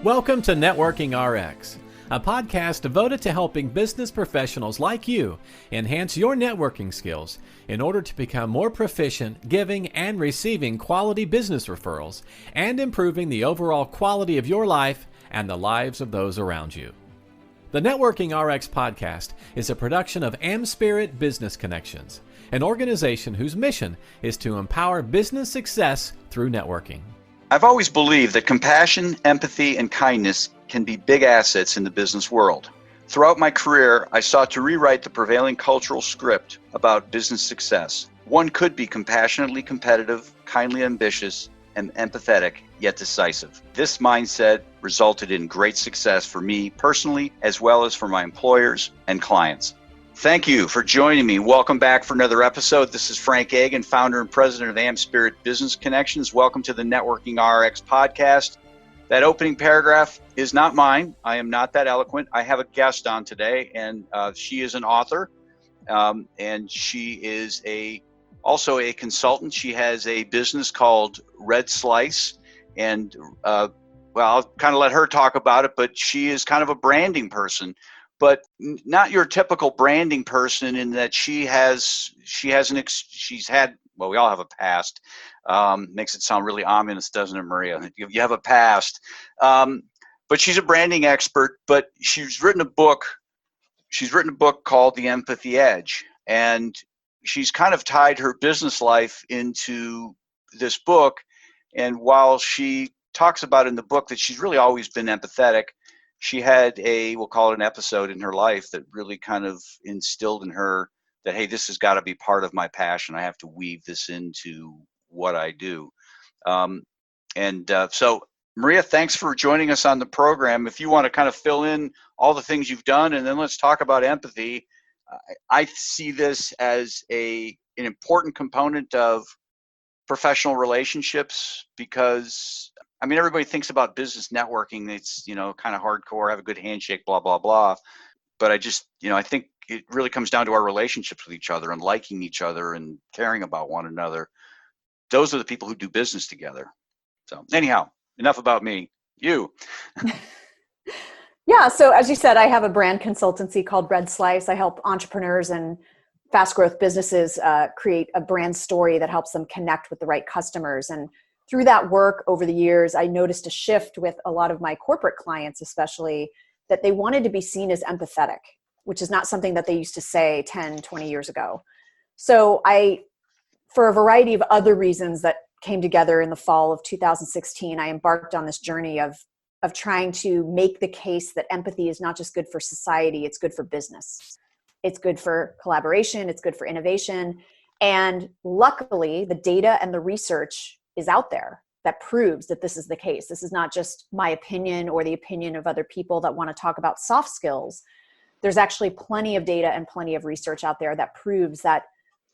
Welcome to Networking RX, a podcast devoted to helping business professionals like you enhance your networking skills in order to become more proficient giving and receiving quality business referrals and improving the overall quality of your life and the lives of those around you. The Networking RX podcast is a production of AmSpirit Business Connections, an organization whose mission is to empower business success through networking. I've always believed that compassion, empathy, and kindness can be big assets in the business world. Throughout my career, I sought to rewrite the prevailing cultural script about business success. One could be compassionately competitive, kindly ambitious, and empathetic, yet decisive. This mindset resulted in great success for me personally, as well as for my employers and clients. Thank you for joining me. Welcome back for another episode. This is Frank Agan, founder and president of AmSpirit Business Connections. Welcome to the Networking RX podcast. That opening paragraph is not mine. I am not that eloquent. I have a guest on today, and she is an author, and she is also a consultant. She has a business called Red Slice, and I'll kind of let her talk about it, but she is kind of a branding person. But not your typical branding person in that we all have a past. Makes it sound really ominous, doesn't it, Maria? You have a past. But she's a branding expert, but she's written a book called The Empathy Edge. And she's kind of tied her business life into this book. And while she talks about in the book that she's really always been empathetic, she had we'll call it an episode in her life that really kind of instilled in her that, hey, this has got to be part of my passion. I have to weave this into what I do. So, Maria, thanks for joining us on the program. If you want to kind of fill in all the things you've done, and then let's talk about empathy. I see this as an important component of professional relationships because everybody thinks about business networking. It's, kind of hardcore, have a good handshake, blah, blah, blah. But I think it really comes down to our relationships with each other and liking each other and caring about one another. Those are the people who do business together. So anyhow, enough about me. You. Yeah. So as you said, I have a brand consultancy called Red Slice. I help entrepreneurs and fast growth businesses create a brand story that helps them connect with the right customers. And through that work over the years, I noticed a shift with a lot of my corporate clients, especially, that they wanted to be seen as empathetic, which is not something that they used to say 10, 20 years ago. So for a variety of other reasons that came together in the fall of 2016, I embarked on this journey of trying to make the case that empathy is not just good for society, it's good for business. It's good for collaboration, it's good for innovation. And luckily, the data and the research is out there that proves that this is the case. This is not just my opinion or the opinion of other people that want to talk about soft skills. There's actually plenty of data and plenty of research out there that proves that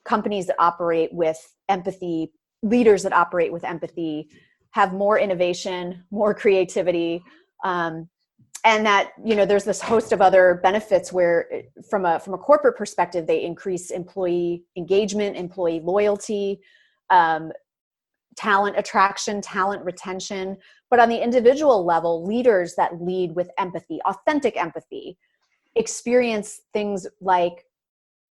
companies that operate with empathy, leaders that operate with empathy, have more innovation, more creativity, and that there's this host of other benefits where, from a corporate perspective, they increase employee engagement, employee loyalty, talent attraction, talent retention. But on the individual level, leaders that lead with empathy, authentic empathy, experience things like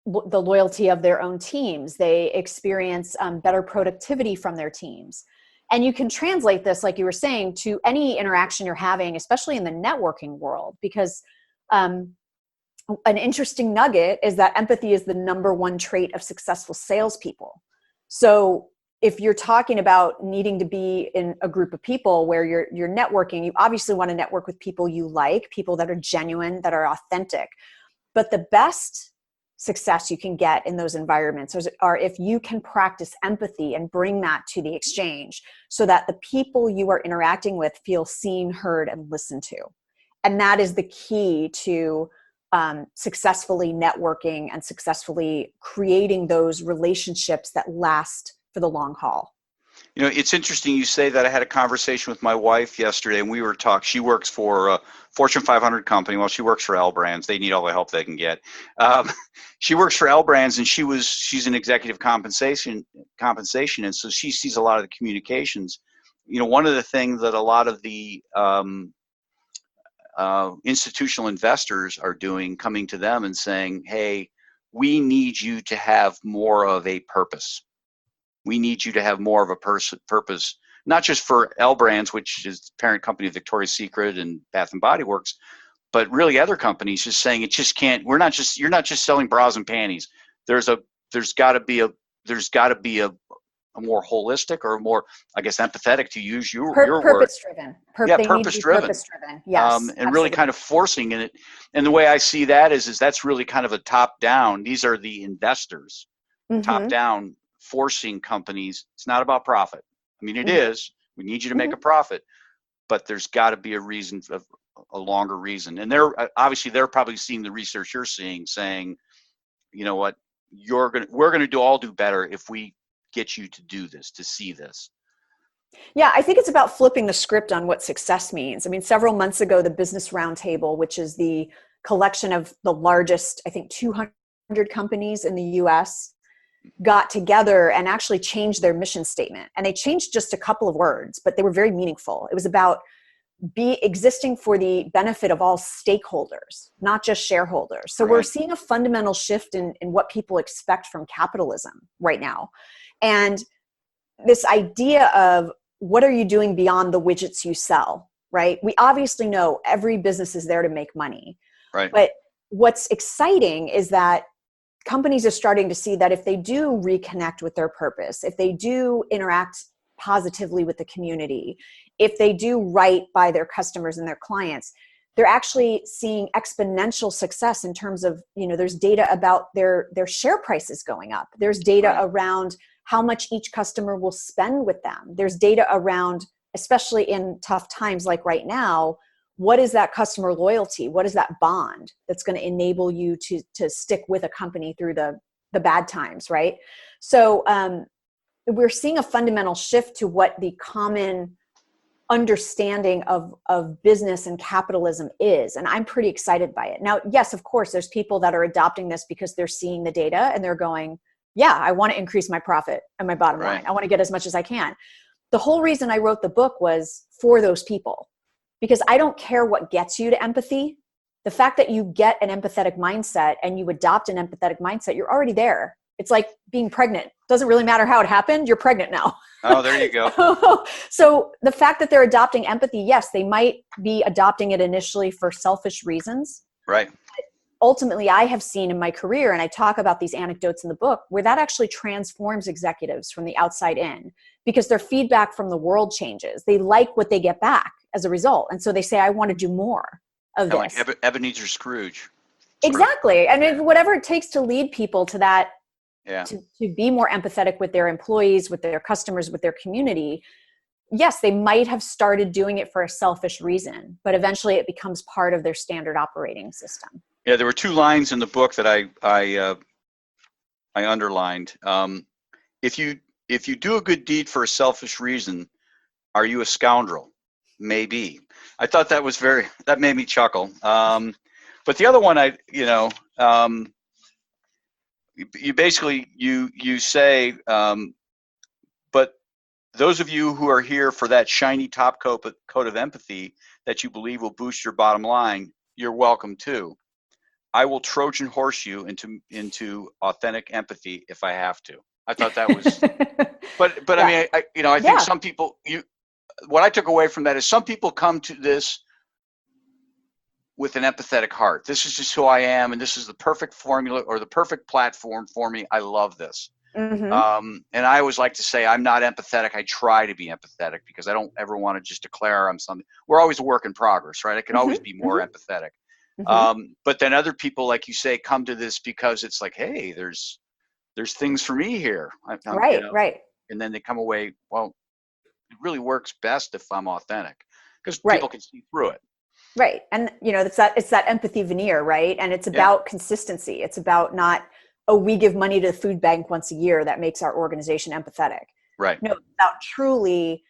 the loyalty of their own teams. They experience better productivity from their teams. And you can translate this, like you were saying, to any interaction you're having, especially in the networking world, because an interesting nugget is that empathy is the number one trait of successful salespeople. So if you're talking about needing to be in a group of people where you're networking, you obviously want to network with people you like, people that are genuine, that are authentic. But the best success you can get in those environments are if you can practice empathy and bring that to the exchange so that the people you are interacting with feel seen, heard, and listened to. And that is the key to successfully networking and successfully creating those relationships that last for the long haul. It's interesting you say that. I had a conversation with my wife yesterday, and we were talking. She works for a Fortune 500 company. Well, she works for L Brands. They need all the help they can get. She works for L Brands, and she's in executive compensation, and so she sees a lot of the communications. One of the things that a lot of the institutional investors are doing, coming to them and saying, hey, we need you to have more of a purpose. We need you to have more of a purpose, not just for L Brands, which is the parent company of Victoria's Secret and Bath and Body Works, but really other companies just saying it just can't. You're not just selling bras and panties. There's got to be a more holistic or more, I guess, empathetic, to use your word. Purpose-driven. Purpose-driven. Purpose-driven. Yes. And absolutely. Really kind of forcing it. And the way I see that is that's really kind of a top-down. These are the investors, top-down, forcing companies. It's not about profit. I mean, it is. We need you to make a profit, but there's got to be a reason, a longer reason. And they're probably seeing the research you're seeing, saying, you know what, we're going to all do better if we get you to do this, to see this. Yeah, I think it's about flipping the script on what success means. I mean, several months ago, the Business Roundtable, which is the collection of the largest, I think, 200 companies in the US, got together and actually changed their mission statement. And they changed just a couple of words, but they were very meaningful. It was about existing for the benefit of all stakeholders, not just shareholders. So we're seeing a fundamental shift in what people expect from capitalism right now. And this idea of what are you doing beyond the widgets you sell, right? We obviously know every business is there to make money. Right. But what's exciting is that companies are starting to see that if they do reconnect with their purpose, if they do interact positively with the community, if they do right by their customers and their clients, they're actually seeing exponential success in terms of, there's data about their share prices going up. There's data around how much each customer will spend with them. There's data around, especially in tough times like right now, what is that customer loyalty? What is that bond that's going to enable you to stick with a company through the bad times, right? So we're seeing a fundamental shift to what the common understanding of business and capitalism is. And I'm pretty excited by it. Now, yes, of course, there's people that are adopting this because they're seeing the data and they're going, yeah, I want to increase my profit and my bottom line. I want to get as much as I can. The whole reason I wrote the book was for those people, because I don't care what gets you to empathy. The fact that you get an empathetic mindset and you adopt an empathetic mindset, you're already there. It's like being pregnant. Doesn't really matter how it happened. You're pregnant now. Oh, there you go. So the fact that they're adopting empathy, yes, they might be adopting it initially for selfish reasons. Right. But ultimately, I have seen in my career, and I talk about these anecdotes in the book, where that actually transforms executives from the outside in because their feedback from the world changes. They like what they get back as a result. And so they say, I want to do more of this. Like Ebenezer Scrooge. Exactly. I mean, whatever it takes to lead people to that, to be more empathetic with their employees, with their customers, with their community. Yes, they might have started doing it for a selfish reason, but eventually it becomes part of their standard operating system. Yeah, there were two lines in the book that I underlined. If you do a good deed for a selfish reason, are you a scoundrel? Maybe. I thought that made me chuckle. But the other one, you basically you say, but those of you who are here for that shiny top coat of empathy that you believe will boost your bottom line, you're welcome too. I will Trojan horse you into authentic empathy if I have to. I thought that was, but I mean, I think some people, what I took away from that is some people come to this with an empathetic heart. This is just who I am, and this is the perfect formula or the perfect platform for me. I love this. Mm-hmm. And I always like to say I'm not empathetic. I try to be empathetic because I don't ever want to just declare I'm something. We're always a work in progress, right? I can always be more empathetic. Mm-hmm. But then other people, like you say, come to this because it's like, hey, there's things for me here. Right. And then they come away, well, it really works best if I'm authentic because people can see through it. Right. And it's that empathy veneer, right? And it's about consistency. It's about not, we give money to the food bank once a year that makes our organization empathetic. Right. No, it's about truly,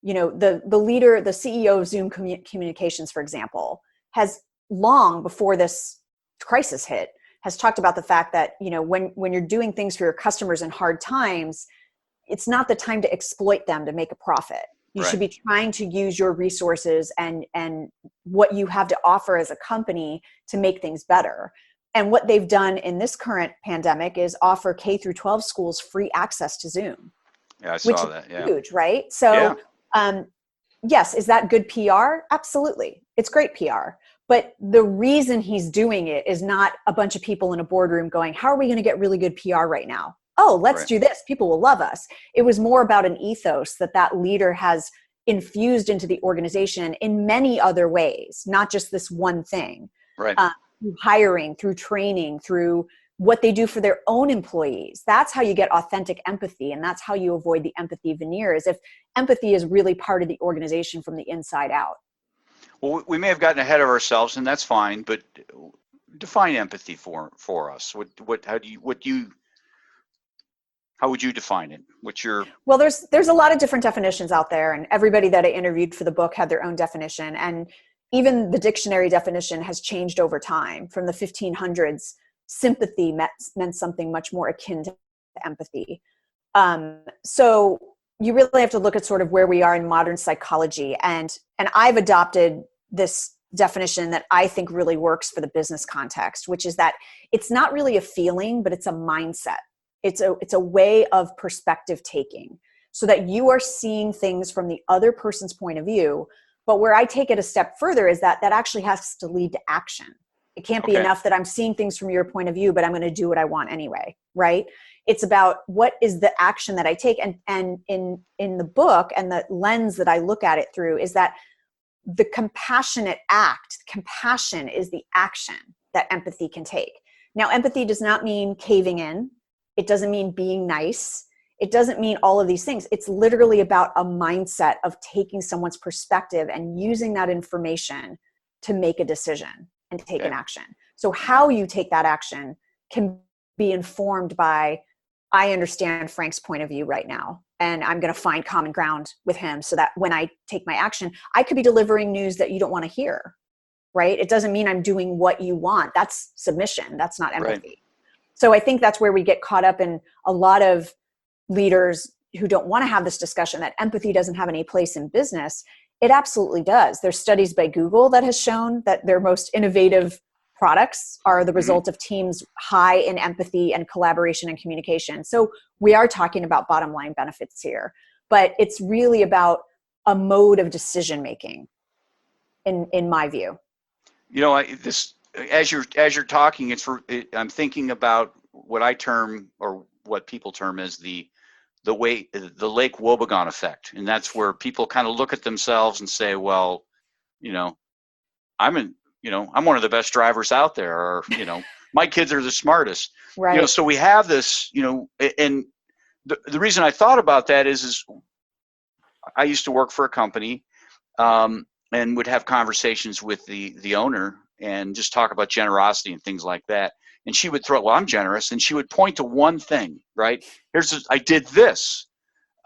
the leader, the CEO of Zoom Communications, for example, has long before this crisis hit, has talked about the fact that, when you're doing things for your customers in hard times, it's not the time to exploit them to make a profit. You should be trying to use your resources and what you have to offer as a company to make things better. And what they've done in this current pandemic is offer K through 12 schools free access to Zoom. Yeah, I saw that. Yeah. Huge, right? So, yes, is that good PR? Absolutely. It's great PR. But the reason he's doing it is not a bunch of people in a boardroom going, how are we going to get really good PR right now? Oh, let's do this. People will love us. It was more about an ethos that leader has infused into the organization in many other ways, not just this one thing. Right. Through hiring, through training, through what they do for their own employees. That's how you get authentic empathy. And that's how you avoid the empathy veneer, is if empathy is really part of the organization from the inside out. Well, we may have gotten ahead of ourselves, and that's fine, but define empathy for us. How would you define it? Well, there's a lot of different definitions out there, and everybody that I interviewed for the book had their own definition. And even the dictionary definition has changed over time. From the 1500s, sympathy meant something much more akin to empathy. So you really have to look at sort of where we are in modern psychology. And I've adopted this definition that I think really works for the business context, which is that it's not really a feeling, but it's a mindset. It's a way of perspective taking, so that you are seeing things from the other person's point of view. But where I take it a step further is that actually has to lead to action. It can't be enough that I'm seeing things from your point of view, but I'm going to do what I want anyway, right? It's about what is the action that I take. And in the book, and the lens that I look at it through, is that the compassionate act, compassion is the action that empathy can take. Now, empathy does not mean caving in. It doesn't mean being nice. It doesn't mean all of these things. It's literally about a mindset of taking someone's perspective and using that information to make a decision and take an action. So how you take that action can be informed by, I understand Frank's point of view right now, and I'm going to find common ground with him so that when I take my action, I could be delivering news that you don't want to hear, right? It doesn't mean I'm doing what you want. That's submission. That's not empathy. Right. So I think that's where we get caught up in a lot of leaders who don't want to have this discussion that empathy doesn't have any place in business. It absolutely does. There's studies by Google that has shown that their most innovative products are the result of teams high in empathy and collaboration and communication. So we are talking about bottom line benefits here, but it's really about a mode of decision making, in my view. You know, as you're talking, I'm thinking about what I term, or what people term as the Lake Wobegon effect, and that's where people kind of look at themselves and say, well, I'm one of the best drivers out there, or my kids are the smartest, right? So we have this, and the reason I thought about that is I used to work for a company, and would have conversations with the owner and just talk about generosity and things like that. And she would throw, well, I'm generous. And she would point to one thing, right? I did this.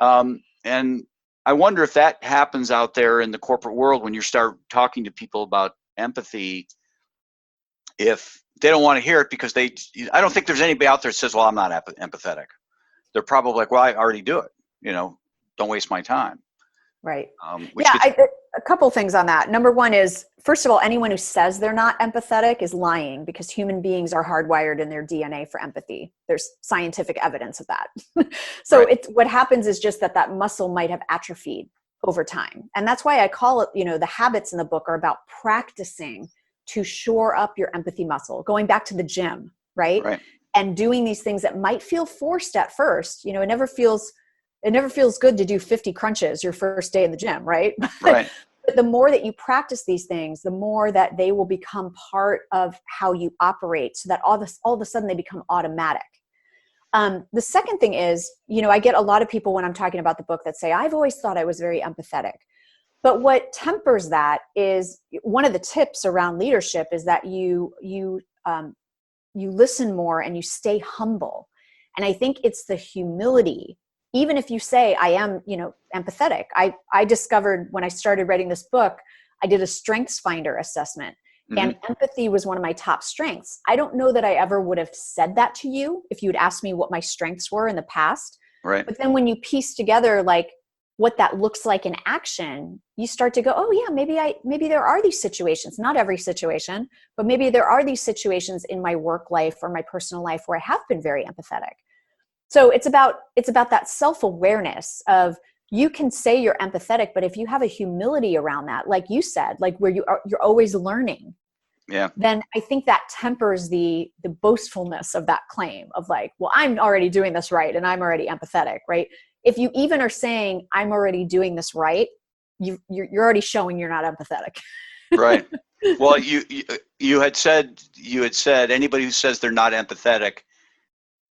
And I wonder if that happens out there in the corporate world when you start talking to people about empathy, if they don't want to hear it because I don't think there's anybody out there that says, well, I'm not empathetic. They're probably like, well, I already do it. Don't waste my time. Right. A couple things on that. Number one is, first of all, anyone who says they're not empathetic is lying, because human beings are hardwired in their DNA for empathy. There's scientific evidence of that. So right. What happens is just that muscle might have atrophied over time. And that's why I call it, the habits in the book are about practicing to shore up your empathy muscle, going back to the gym, right? And doing these things that might feel forced at first. It never feels good to do 50 crunches your first day in the gym, right? Right. But the more that you practice these things, the more that they will become part of how you operate, so that all of a sudden they become automatic. The second thing is, I get a lot of people when I'm talking about the book that say, I've always thought I was very empathetic. But what tempers that is, one of the tips around leadership is that you listen more and you stay humble. And I think it's the humility. Even if you say, I am, empathetic. I discovered when I started writing this book, I did a Strengths Finder assessment, and empathy was one of my top strengths. I don't know that I ever would have said that to you if you'd asked me what my strengths were in the past. Right. But then when you piece together, like, what that looks like in action, you start to go, oh yeah, maybe there are these situations, not every situation, but maybe there are these situations in my work life or my personal life where I have been very empathetic. So it's about that self-awareness of, you can say you're empathetic, but if you have a humility around that, like you said, like where you're always learning, then I think that tempers the boastfulness of that claim of like, well, I'm already doing this right and I'm already empathetic, right? If you even are saying I'm already doing this right, you're already showing you're not empathetic. Right. Well, you had said anybody who says they're not empathetic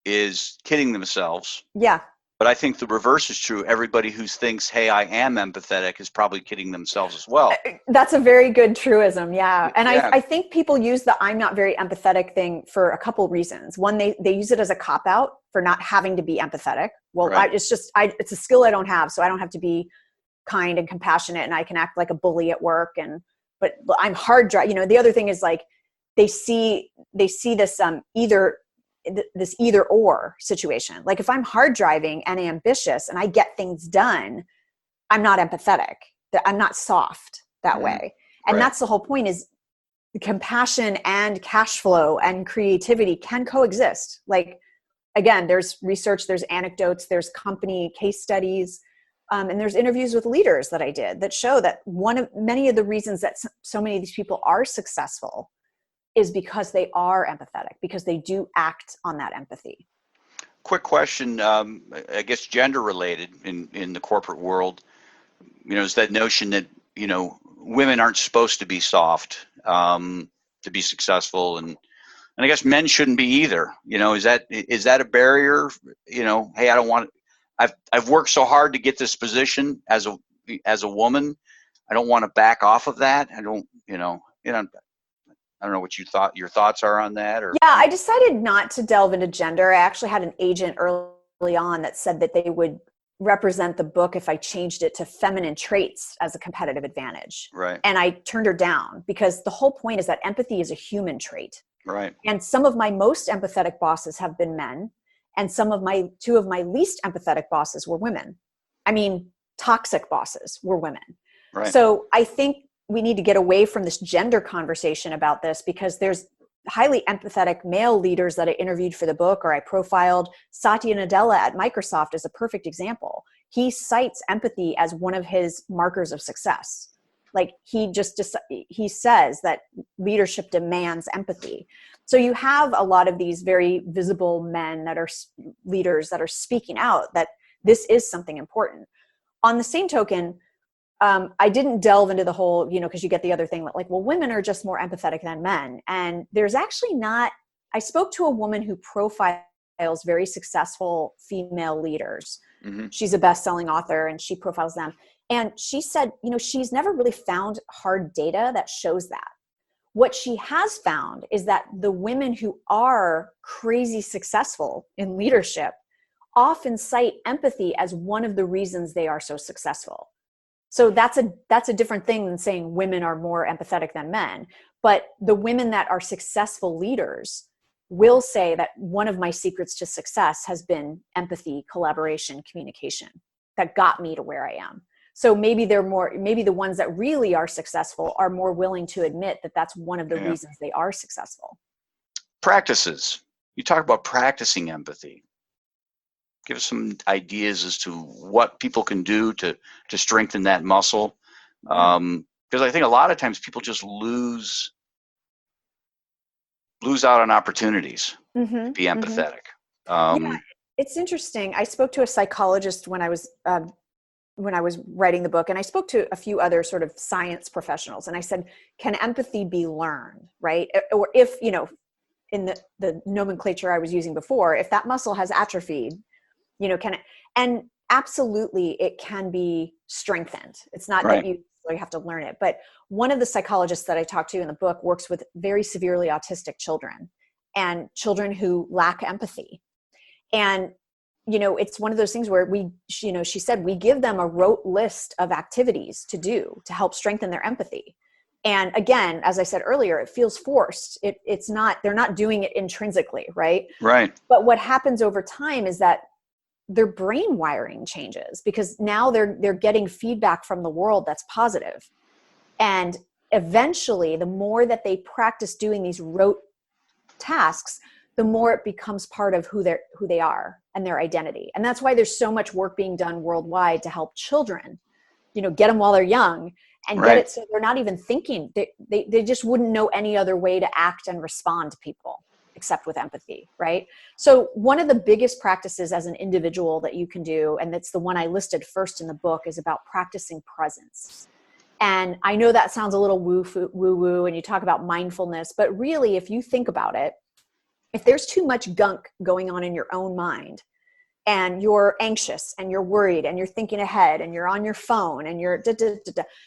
is kidding themselves. Yeah. But I think the reverse is true. Everybody who thinks, hey, I am empathetic, is probably kidding themselves as well. That's a very good truism. Yeah. And Yeah. I think people use the I'm not very empathetic thing for a couple reasons. One, they use it as a cop-out for not having to be empathetic. Well, Right. it's a skill I don't have, so I don't have to be kind and compassionate, and I can act like a bully at work. But I'm hard drive. The other thing is like, they see this this either or situation. Like if I'm hard driving and ambitious and I get things done, I'm not empathetic. I'm not soft that way. And that's the whole point, is compassion and cash flow and creativity can coexist. Like, again, there's research, there's anecdotes, there's company case studies, and there's interviews with leaders that I did that show that many of the reasons that so many of these people are successful is because they are empathetic, because they do act on that empathy. Quick question, I guess gender related in the corporate world, is that notion that, women aren't supposed to be soft to be successful. And I guess men shouldn't be either. Is that a barrier? Hey, I don't want, I've worked so hard to get this position as a woman. I don't want to back off of that. I don't know what your thoughts are on that. Or yeah, I decided not to delve into gender. I actually had an agent early on that said that they would represent the book if I changed it to feminine traits as a competitive advantage. Right. And I turned her down, because the whole point is that empathy is a human trait. Right. And some of my most empathetic bosses have been men, and two of my least empathetic bosses were women. I mean, toxic bosses were women. Right. So I think we need to get away from this gender conversation about this, because there's highly empathetic male leaders that I interviewed for the book, or I profiled. Satya Nadella at Microsoft is a perfect example. He cites empathy as one of his markers of success. Like he says that leadership demands empathy. So you have a lot of these very visible men that are leaders that are speaking out that this is something important. On the same token, I didn't delve into the whole, because you get the other thing that like, well, women are just more empathetic than men. And there's actually not. I spoke to a woman who profiles very successful female leaders. Mm-hmm. She's a best-selling author and she profiles them. And she said, she's never really found hard data that shows that. What she has found is that the women who are crazy successful in leadership often cite empathy as one of the reasons they are so successful. So that's a different thing than saying women are more empathetic than men. But the women that are successful leaders will say that one of my secrets to success has been empathy, collaboration, communication that got me to where I am. So maybe the ones that really are successful are more willing to admit that that's one of the reasons they are successful. Practices. You talk about practicing empathy. Give us some ideas as to what people can do to strengthen that muscle. Because I think a lot of times people just lose out on opportunities to be empathetic. Yeah, it's interesting. I spoke to a psychologist when I was writing the book, and I spoke to a few other sort of science professionals, and I said, can empathy be learned, right? Or if, in the nomenclature I was using before, if that muscle has atrophied, can it? And absolutely it can be strengthened. It's not that you have to learn it. But one of the psychologists that I talked to in the book works with very severely autistic children and children who lack empathy. And, it's one of those things where she said, we give them a rote list of activities to do to help strengthen their empathy. And again, as I said earlier, it feels forced. They're not doing it intrinsically, right? Right. But what happens over time is that their brain wiring changes, because now they're getting feedback from the world that's positive. And eventually, the more that they practice doing these rote tasks, the more it becomes part of who they are and their identity. And that's why there's so much work being done worldwide to help children, get them while they're young and Right. get it so they're not even thinking. They just wouldn't know any other way to act and respond to people except with empathy, right? So one of the biggest practices as an individual that you can do, and that's the one I listed first in the book, is about practicing presence. And I know that sounds a little woo-woo, and you talk about mindfulness, but really, if you think about it, if there's too much gunk going on in your own mind, and you're anxious and you're worried and you're thinking ahead and you're on your phone and you're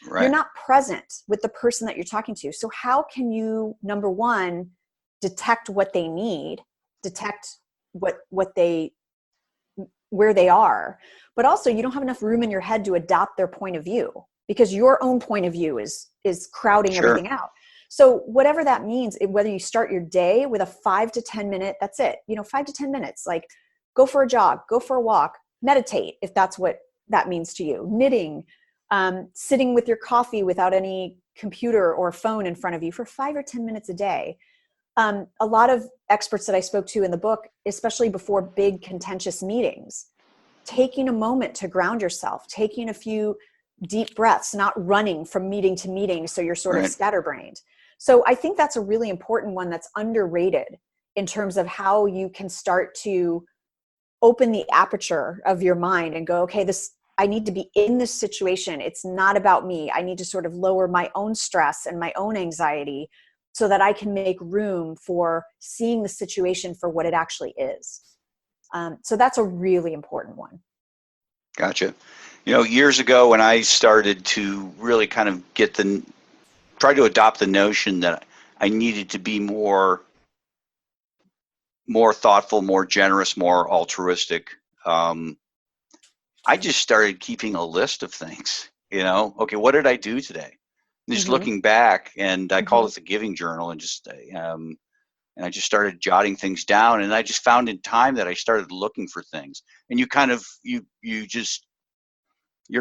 Right. you're not present with the person that you're talking to. So how can you, number one, detect what they need, detect where they are, but also you don't have enough room in your head to adopt their point of view, because your own point of view is crowding Sure. everything out. So whatever that means, whether you start your day with a 5 to 10 minute, that's it, 5 to 10 minutes, like go for a jog, go for a walk, meditate, if that's what that means to you, knitting, sitting with your coffee without any computer or phone in front of you for 5 or 10 minutes a day. A lot of experts that I spoke to in the book, especially before big contentious meetings, taking a moment to ground yourself, taking a few deep breaths, not running from meeting to meeting so you're sort Right. of scatterbrained. So I think that's a really important one that's underrated in terms of how you can start to open the aperture of your mind and go, okay, I need to be in this situation. It's not about me. I need to sort of lower my own stress and my own anxiety so that I can make room for seeing the situation for what it actually is. So that's a really important one. Gotcha. Years ago when I started to really kind of try to adopt the notion that I needed to be more thoughtful, more generous, more altruistic, I just started keeping a list of things, okay, what did I do today? And just looking back, and I call it the giving journal, and I just started jotting things down, and I just found in time that I started looking for things, and you kind of, your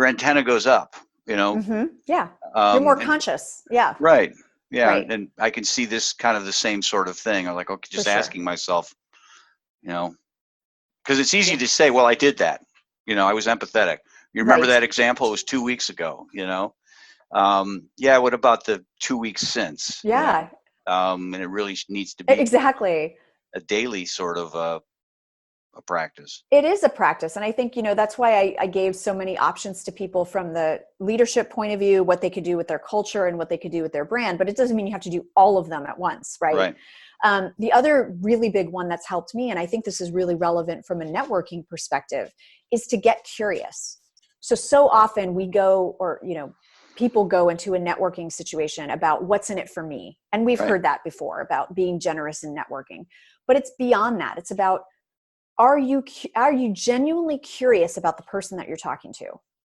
antenna goes up, Yeah. You're more conscious. Yeah. Right. Yeah. Right. And I can see this kind of the same sort of thing. I'm like, okay, just asking myself, because it's easy to say, well, I did that. I was empathetic. You remember that example? It was 2 weeks ago, yeah. What about the 2 weeks since? Yeah. And it really needs to be exactly a daily sort of a practice. It is a practice. And I think, that's why I gave so many options to people from the leadership point of view, what they could do with their culture and what they could do with their brand, but it doesn't mean you have to do all of them at once. Right. The other really big one that's helped me, and I think this is really relevant from a networking perspective, is to get curious. So often we go, or, people go into a networking situation about what's in it for me. And we've heard that before about being generous in networking, but it's beyond that. It's about, are you genuinely curious about the person that you're talking to?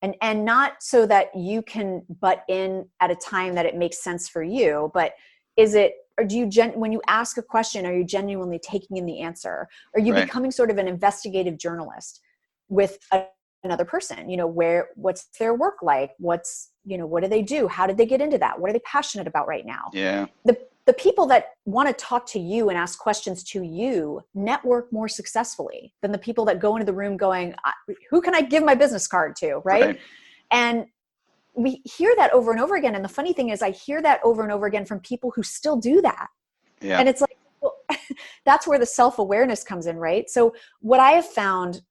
And not so that you can butt in at a time that it makes sense for you, but when you ask a question, are you genuinely taking in the answer? Are you becoming sort of an investigative journalist with another person? What's their work like? What do they do? How did they get into that? What are they passionate about right now? Yeah. The people that want to talk to you and ask questions to you network more successfully than the people that go into the room going, who can I give my business card to? Right. And we hear that over and over again. And the funny thing is I hear that over and over again from people who still do that. Yeah. And it's like, well, that's where the self-awareness comes in. Right. So what I have found,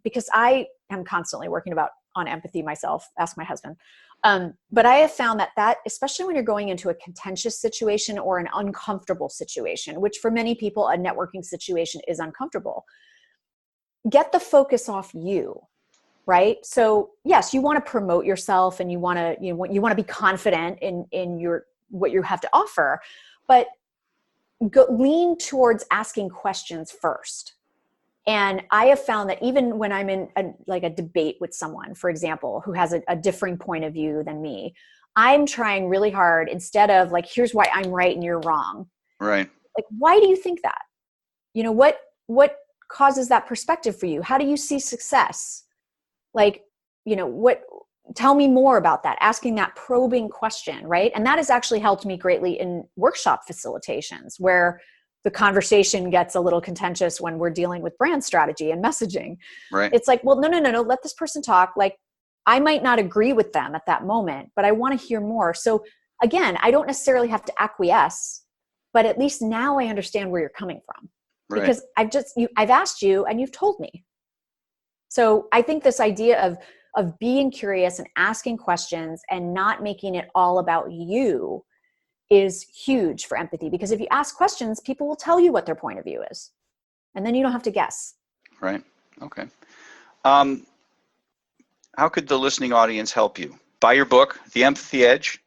because I am constantly working on empathy myself, ask my husband. But I have found that especially when you're going into a contentious situation or an uncomfortable situation, which for many people, a networking situation is uncomfortable, get the focus off you, right? So yes, you want to promote yourself and you want to be confident in what you have to offer, but lean towards asking questions first. And I have found that even when I'm in a debate with someone, for example, who has a differing point of view than me, I'm trying really hard, instead of like, here's why I'm right and you're wrong. Right. Like, why do you think that? What causes that perspective for you? How do you see success? Like, tell me more about that, asking that probing question, right? And that has actually helped me greatly in workshop facilitations where the conversation gets a little contentious when we're dealing with brand strategy and messaging. Right. It's like, well, no, let this person talk. Like, I might not agree with them at that moment, but I want to hear more. So again, I don't necessarily have to acquiesce, but at least now I understand where you're coming from. Right. Because I've asked you and you've told me. So I think this idea of being curious and asking questions and not making it all about you is huge for empathy, because if you ask questions, people will tell you what their point of view is. And then you don't have to guess. Right. Okay. How could the listening audience help you? Buy your book, The Empathy Edge,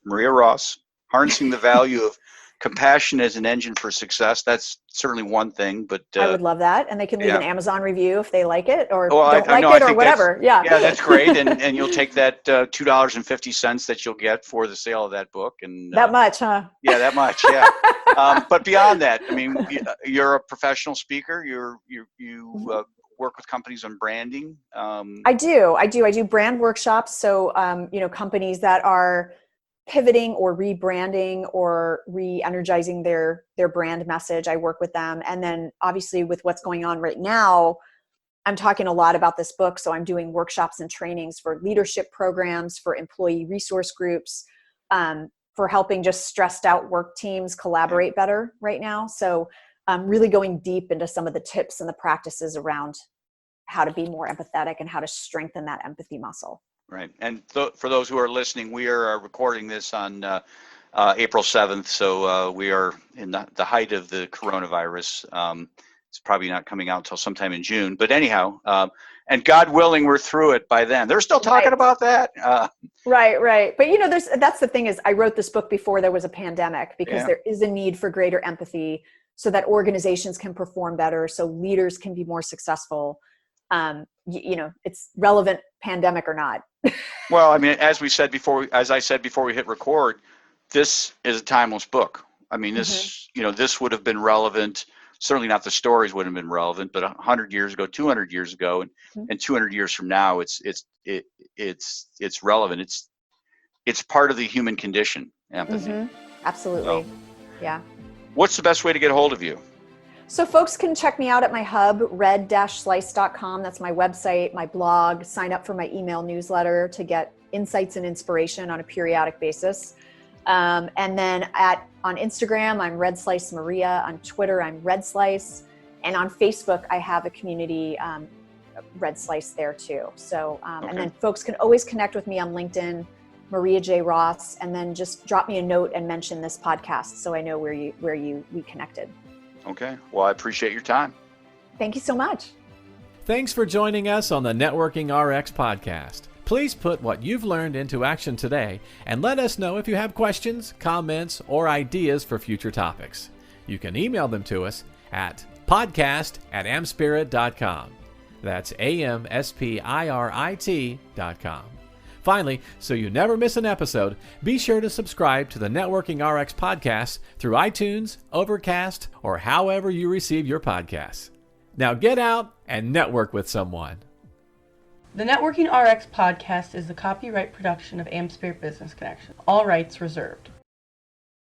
Maria Ross, Harnessing the Value of Compassion as an Engine for Success. That's certainly one thing, but I would love that. And they can leave an Amazon review if they like it or don't like it or whatever. Yeah, that's great. And you'll take that $2.50 that you'll get for the sale of that book. And that much, huh? Yeah, that much. Yeah. But beyond that, I mean, you're a professional speaker. You work with companies on branding. I do brand workshops. So, companies that are pivoting or rebranding or re-energizing their brand message, I work with them. And then obviously with what's going on right now, I'm talking a lot about this book. So I'm doing workshops and trainings for leadership programs, for employee resource groups, for helping just stressed out work teams collaborate better right now. So I'm really going deep into some of the tips and the practices around how to be more empathetic and how to strengthen that empathy muscle. Right. And for those who are listening, we are recording this on April 7th. So we are in the height of the coronavirus. It's probably not coming out until sometime in June. But anyhow, and God willing, we're through it by then. They're still talking about that. Right. But, that's the thing is I wrote this book before there was a pandemic because there is a need for greater empathy so that organizations can perform better, so leaders can be more successful. It's relevant pandemic or not. Well, I mean, as I said before we hit record, this is a timeless book. I mean, this, this would have been relevant. Certainly not the stories would have been relevant, but 100 years ago, 200 years ago, and 200 years from now, it's relevant. It's part of the human condition, empathy. Absolutely. Yeah. What's the best way to get a hold of you? So folks can check me out at my hub, red-slice.com. That's my website, my blog. Sign up for my email newsletter to get insights and inspiration on a periodic basis. And then on Instagram, I'm Red Slice Maria. On Twitter, I'm Red Slice. And on Facebook, I have a community, Red Slice there too. So, and then folks can always connect with me on LinkedIn, Maria J. Ross, and then just drop me a note and mention this podcast so I know where we connected. Okay. Well, I appreciate your time. Thank you so much. Thanks for joining us on the Networking RX podcast. Please put what you've learned into action today and let us know if you have questions, comments, or ideas for future topics. You can email them to us at podcast@amspirit.com. That's AMSPIRIT.com. Finally, so you never miss an episode, be sure to subscribe to the Networking RX podcast through iTunes, Overcast, or however you receive your podcasts. Now get out and network with someone. The Networking RX podcast is the copyright production of AmSpirit Business Connection. All rights reserved.